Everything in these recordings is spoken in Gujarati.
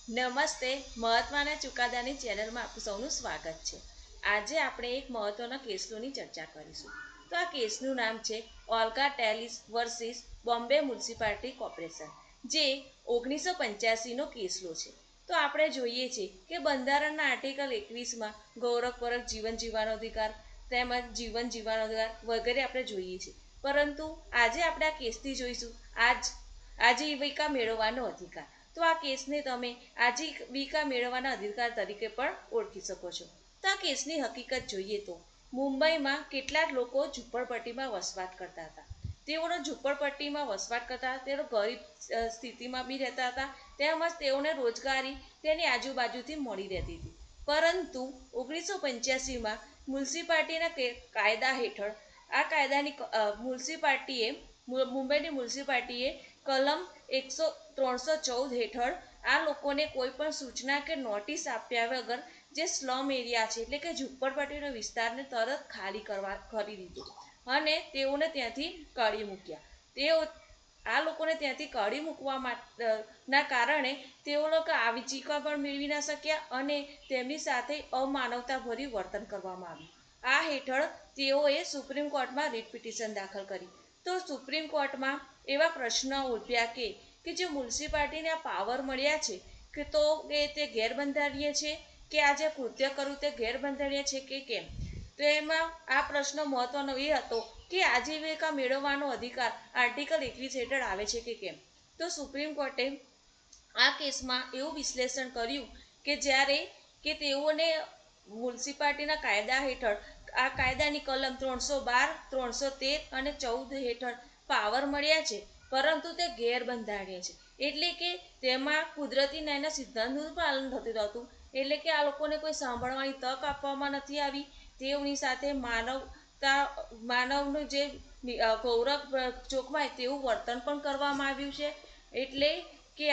નમસ્તે, મહત્વના ચુકાદાની ચેનલમાં આપ સૌનું સ્વાગત છે। આજે આપણે એક મહત્વના કેસની ચર્ચા કરીશું। તો આ કેસનું નામ છે Olga Tellis versus Bombay municipality corporation, જે 1985નો કેસલો છે। તો આપણે જોઈએ છીએ કે બંધારણના આર્ટિકલ 21માં ગૌરવપૂર્વક જીવન જીવવાનો અધિકાર તેમજ જીવન જીવવાનો અધિકાર વગેરે આપણે જોઈએ છીએ, પરંતુ આજે આપણે આ કેસથી જોઈશું આજીવિકા મેળવવાનો અધિકાર। તો આ કેસને તમે આજીવિકા મેળવવાના અધિકાર તરીકે પણ ઓળખી શકો છો। તો આ કેસની હકીકત જોઈએ તો મુંબઈમાં કેટલાક લોકો ઝૂંપડપટ્ટીમાં વસવાટ કરતા હતા। તેઓનો ઝૂંપડપટ્ટીમાં વસવાટ કરતા તેઓ ગરીબ સ્થિતિમાં બી રહેતા હતા, તેમજ તેઓને રોજગારી તેની આજુબાજુથી મળી રહેતી હતી। પરંતુ 1985માં મ્યુનિસિપાલિટીના કાયદા હેઠળ આ કાયદાની મુંબઈની મ્યુનિસિપાલિટીએ કલમ 314 હેઠળ આ લોકોને કોઈ પણ સૂચના કે નોટિસ આપ્યા વગર જે સ્લમ એરિયા છે એટલે કે ઝૂંપડપટ્ટીનો વિસ્તારને તરત ખાલી કરી દીધો અને તેઓને ત્યાંથી કાઢી મૂક્યા। આ લોકોને ત્યાંથી કાઢી મૂકવાના કારણે તેઓ લોકો આજીવિકા પણ મેળવી ના શક્યા અને તેમની સાથે અમાનવતાભર્યું વર્તન કરવામાં આવ્યું। આ હેઠળ તેઓએ સુપ્રીમ કોર્ટમાં રીટ પિટિશન દાખલ કરી। તો સુપ્રીમ કોર્ટમાં એવા પ્રશ્નો ઉઠ્યા કે જે મ્યુનિસિપાલિટીને પાવર મળ્યા છે કે તો તે ગેરબંધારણીય છે કે આ જે કૃત્ય કરવું તે ગેરબંધારણીય છે કે કેમ। તો એમાં આ પ્રશ્ન મહત્વનો એ હતો કે આજીવિકા મેળવવાનો અધિકાર આર્ટિકલ 21 હેઠળ આવે છે કે કેમ। તો સુપ્રીમ કોર્ટે આ કેસમાં એવું વિશ્લેષણ કર્યું કે જ્યારે કે તેઓને મ્યુનિસિપાલિટીના કાયદા હેઠળ આ કાયદાની કલમ 312, 313 અને 14 હેઠળ પાવર મળ્યા છે, પરંતુ તે ગેરબંધારણીય છે, એટલે કે તેમાં કુદરતી ન્યાયના સિદ્ધાંતનું પાલન થતું હતું। એટલે કે આ લોકોને કોઈ સાંભળવાની તક આપવામાં નથી આવી, તેઓની સાથે માનવનું જે ગૌરવ ચોખવાય તેવું વર્તન પણ કરવામાં આવ્યું છે। એટલે કે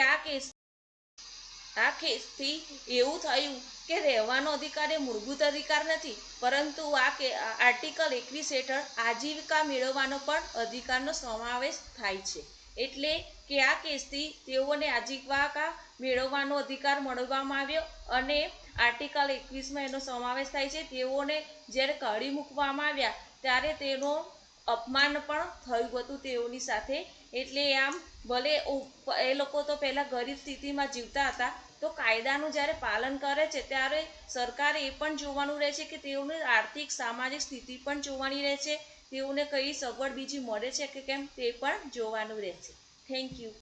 આ કેસથી એવું થયું કે રહેવાનો અધિકાર એ મૂળભૂત અધિકાર નથી, પરંતુ આર્ટિકલ 21 હેઠળ આજીવિકા મેળવવાનો પણ અધિકારનો સમાવેશ થાય છે। એટલે કે આ કેસથી તેઓને આજીવિકા મેળવવાનો અધિકાર મળવામાં આવ્યો અને આર્ટિકલ 21માં એનો સમાવેશ થાય છે। તેઓને જ્યારે કાઢી મૂકવામાં આવ્યા ત્યારે તેનો અપમાન પણ થયું હતું તેઓની સાથે। એટલે આમ ભલે એ લોકો તો પહેલાં ગરીબ સ્થિતિમાં જીવતા હતા, તો કાયદાનું જ્યારે પાલન કરે છે ત્યારે સરકારે એ પણ જોવાનું રહે છે કે તેઓની આર્થિક સામાજિક સ્થિતિ પણ જોવાની રહે છે, તેઓને કઈ સગવડ બીજી મળે છે કે કેમ તે પણ જોવાનું રહે છે। Thank you.